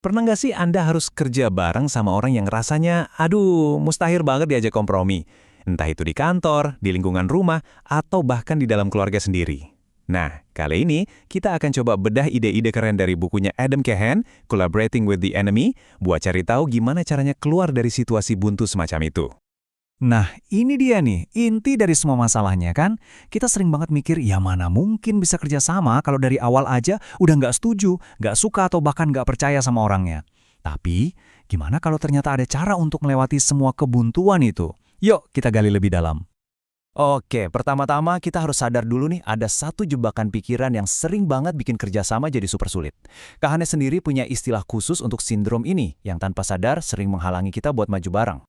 Pernah nggak sih Anda harus kerja bareng sama orang yang rasanya, aduh, mustahil banget diajak kompromi? Entah itu di kantor, di lingkungan rumah, atau bahkan di dalam keluarga sendiri. Nah, kali ini kita akan coba bedah ide-ide keren dari bukunya Adam Cahan, Collaborating with the Enemy, buat cari tahu gimana caranya keluar dari situasi buntu semacam itu. Nah, ini dia nih, inti dari semua masalahnya kan. Kita sering banget mikir, ya mana mungkin bisa kerja sama kalau dari awal aja udah nggak setuju, nggak suka atau bahkan nggak percaya sama orangnya. Tapi, gimana kalau ternyata ada cara untuk melewati semua kebuntuan itu? Yuk, kita gali lebih dalam. Oke, pertama-tama kita harus sadar dulu nih ada satu jebakan pikiran yang sering banget bikin kerjasama jadi super sulit. Kahane sendiri punya istilah khusus untuk sindrom ini yang tanpa sadar sering menghalangi kita buat maju bareng.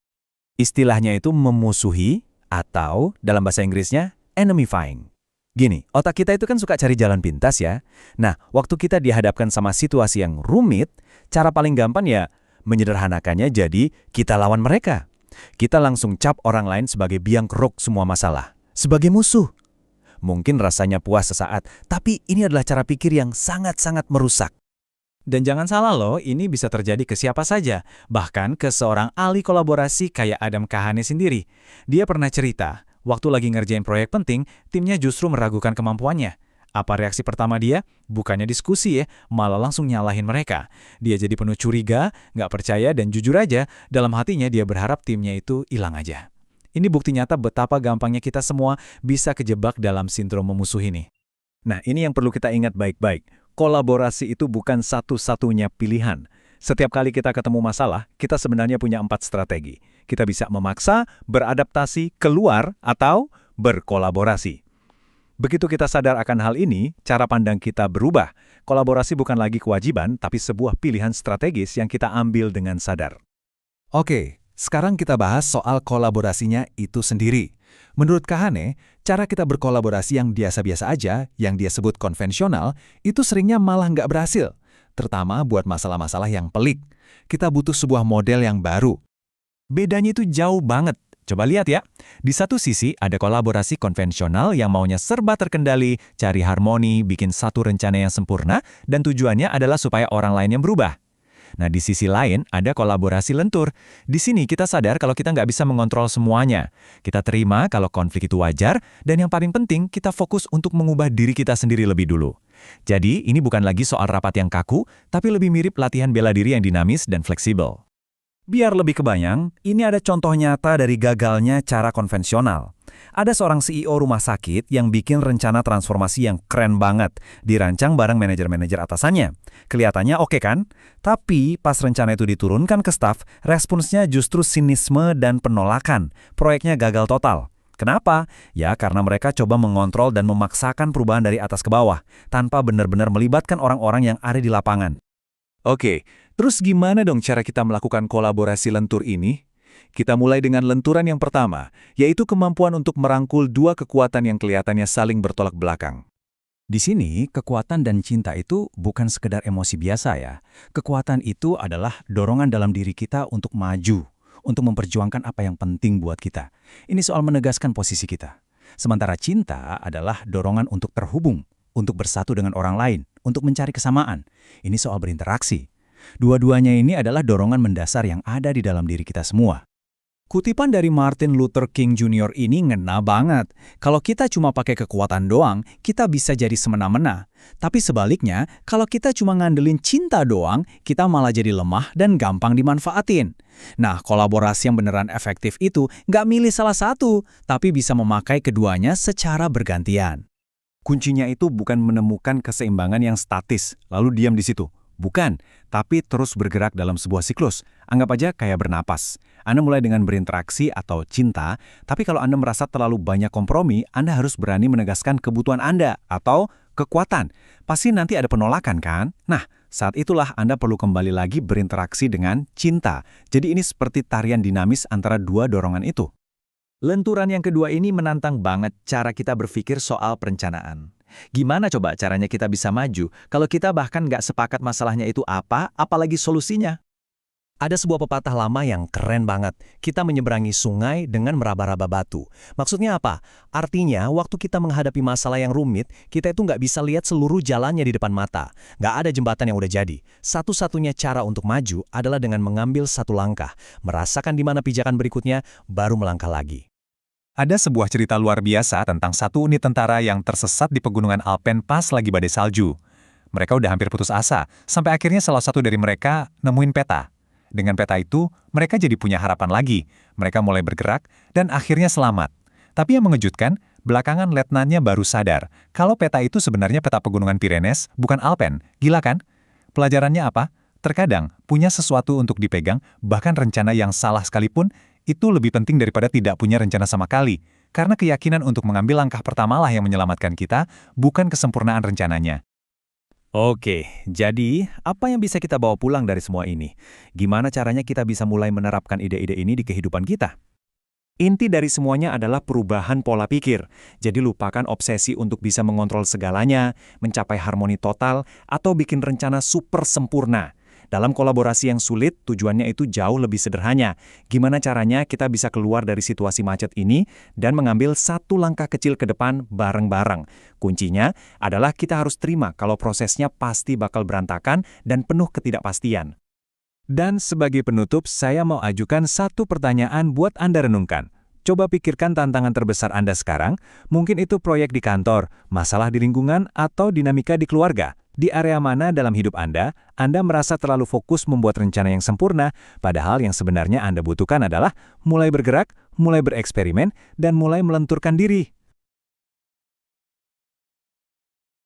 Istilahnya itu memusuhi atau dalam bahasa Inggrisnya enemifying. Gini, otak kita itu kan suka cari jalan pintas ya. Nah, waktu kita dihadapkan sama situasi yang rumit, cara paling gampang ya menyederhanakannya jadi kita lawan mereka. Kita langsung cap orang lain sebagai biang kerok semua masalah. Sebagai musuh. Mungkin rasanya puas sesaat, tapi ini adalah cara pikir yang sangat-sangat merusak. Dan jangan salah loh, ini bisa terjadi ke siapa saja, bahkan ke seorang ahli kolaborasi kayak Adam Kahane sendiri. Dia pernah cerita, waktu lagi ngerjain proyek penting, timnya justru meragukan kemampuannya. Apa reaksi pertama dia? Bukannya diskusi ya, malah langsung nyalahin mereka. Dia jadi penuh curiga, nggak percaya, dan jujur aja, dalam hatinya dia berharap timnya itu hilang aja. Ini bukti nyata betapa gampangnya kita semua bisa kejebak dalam sindrom memusuh ini. Nah, ini yang perlu kita ingat baik-baik. Kolaborasi itu bukan satu-satunya pilihan. Setiap kali kita ketemu masalah, kita sebenarnya punya 4 strategi. Kita bisa memaksa, beradaptasi, keluar, atau berkolaborasi. Begitu kita sadar akan hal ini, cara pandang kita berubah. Kolaborasi bukan lagi kewajiban, tapi sebuah pilihan strategis yang kita ambil dengan sadar. Oke, sekarang kita bahas soal kolaborasinya itu sendiri. Menurut Kahane, cara kita berkolaborasi yang biasa-biasa aja, yang dia sebut konvensional, itu seringnya malah nggak berhasil. Terutama buat masalah-masalah yang pelik. Kita butuh sebuah model yang baru. Bedanya itu jauh banget. Coba lihat ya. Di satu sisi ada kolaborasi konvensional yang maunya serba terkendali, cari harmoni, bikin satu rencana yang sempurna, dan tujuannya adalah supaya orang lain yang berubah. Nah, di sisi lain, ada kolaborasi lentur. Di sini kita sadar kalau kita nggak bisa mengontrol semuanya. Kita terima kalau konflik itu wajar, dan yang paling penting, kita fokus untuk mengubah diri kita sendiri lebih dulu. Jadi, ini bukan lagi soal rapat yang kaku, tapi lebih mirip latihan bela diri yang dinamis dan fleksibel. Biar lebih kebayang, ini ada contoh nyata dari gagalnya cara konvensional. Ada seorang CEO rumah sakit yang bikin rencana transformasi yang keren banget, dirancang bareng manajer-manajer atasannya. Kelihatannya oke kan? Tapi pas rencana itu diturunkan ke staf, responsnya justru sinisme dan penolakan. Proyeknya gagal total. Kenapa? Ya karena mereka coba mengontrol dan memaksakan perubahan dari atas ke bawah, tanpa benar-benar melibatkan orang-orang yang ada di lapangan. Oke, terus gimana dong cara kita melakukan kolaborasi lentur ini? Kita mulai dengan lenturan yang pertama, yaitu kemampuan untuk merangkul dua kekuatan yang kelihatannya saling bertolak belakang. Di sini, kekuatan dan cinta itu bukan sekedar emosi biasa ya. Kekuatan itu adalah dorongan dalam diri kita untuk maju, untuk memperjuangkan apa yang penting buat kita. Ini soal menegaskan posisi kita. Sementara cinta adalah dorongan untuk terhubung, untuk bersatu dengan orang lain, untuk mencari kesamaan. Ini soal berinteraksi. Dua-duanya ini adalah dorongan mendasar yang ada di dalam diri kita semua. Kutipan dari Martin Luther King Jr. ini ngena banget. Kalau kita cuma pakai kekuatan doang, kita bisa jadi semena-mena. Tapi sebaliknya, kalau kita cuma ngandelin cinta doang, kita malah jadi lemah dan gampang dimanfaatin. Nah, kolaborasi yang beneran efektif itu nggak milih salah satu, tapi bisa memakai keduanya secara bergantian. Kuncinya itu bukan menemukan keseimbangan yang statis, lalu diam di situ. Bukan, tapi terus bergerak dalam sebuah siklus. Anggap aja kayak bernapas. Anda mulai dengan berinteraksi atau cinta, tapi kalau Anda merasa terlalu banyak kompromi, Anda harus berani menegaskan kebutuhan Anda atau kekuatan. Pasti nanti ada penolakan kan? Nah, saat itulah Anda perlu kembali lagi berinteraksi dengan cinta. Jadi ini seperti tarian dinamis antara dua dorongan itu. Lenturan yang kedua ini menantang banget cara kita berpikir soal perencanaan. Gimana coba caranya kita bisa maju kalau kita bahkan nggak sepakat masalahnya itu apa, apalagi solusinya? Ada sebuah pepatah lama yang keren banget. Kita menyeberangi sungai dengan meraba-raba batu. Maksudnya apa? Artinya, waktu kita menghadapi masalah yang rumit, kita itu nggak bisa lihat seluruh jalannya di depan mata. Nggak ada jembatan yang udah jadi. Satu-satunya cara untuk maju adalah dengan mengambil satu langkah, merasakan di mana pijakan berikutnya, baru melangkah lagi. Ada sebuah cerita luar biasa tentang satu unit tentara yang tersesat di pegunungan Alpen pas lagi badai salju. Mereka udah hampir putus asa, sampai akhirnya salah satu dari mereka nemuin peta. Dengan peta itu, mereka jadi punya harapan lagi. Mereka mulai bergerak, dan akhirnya selamat. Tapi yang mengejutkan, belakangan letnannya baru sadar kalau peta itu sebenarnya peta pegunungan Pyrenees, bukan Alpen. Gila kan? Pelajarannya apa? Terkadang, punya sesuatu untuk dipegang, bahkan rencana yang salah sekalipun, itu lebih penting daripada tidak punya rencana sama kali. Karena keyakinan untuk mengambil langkah pertamalah yang menyelamatkan kita, bukan kesempurnaan rencananya. Oke, jadi apa yang bisa kita bawa pulang dari semua ini? Gimana caranya kita bisa mulai menerapkan ide-ide ini di kehidupan kita? Inti dari semuanya adalah perubahan pola pikir. Jadi lupakan obsesi untuk bisa mengontrol segalanya, mencapai harmoni total, atau bikin rencana super sempurna. Dalam kolaborasi yang sulit, tujuannya itu jauh lebih sederhana. Gimana caranya kita bisa keluar dari situasi macet ini dan mengambil satu langkah kecil ke depan bareng-bareng. Kuncinya adalah kita harus terima kalau prosesnya pasti bakal berantakan dan penuh ketidakpastian. Dan sebagai penutup, saya mau ajukan satu pertanyaan buat Anda renungkan. Coba pikirkan tantangan terbesar Anda sekarang, mungkin itu proyek di kantor, masalah di lingkungan, atau dinamika di keluarga. Di area mana dalam hidup Anda merasa terlalu fokus membuat rencana yang sempurna, padahal yang sebenarnya Anda butuhkan adalah mulai bergerak, mulai bereksperimen, dan mulai melenturkan diri.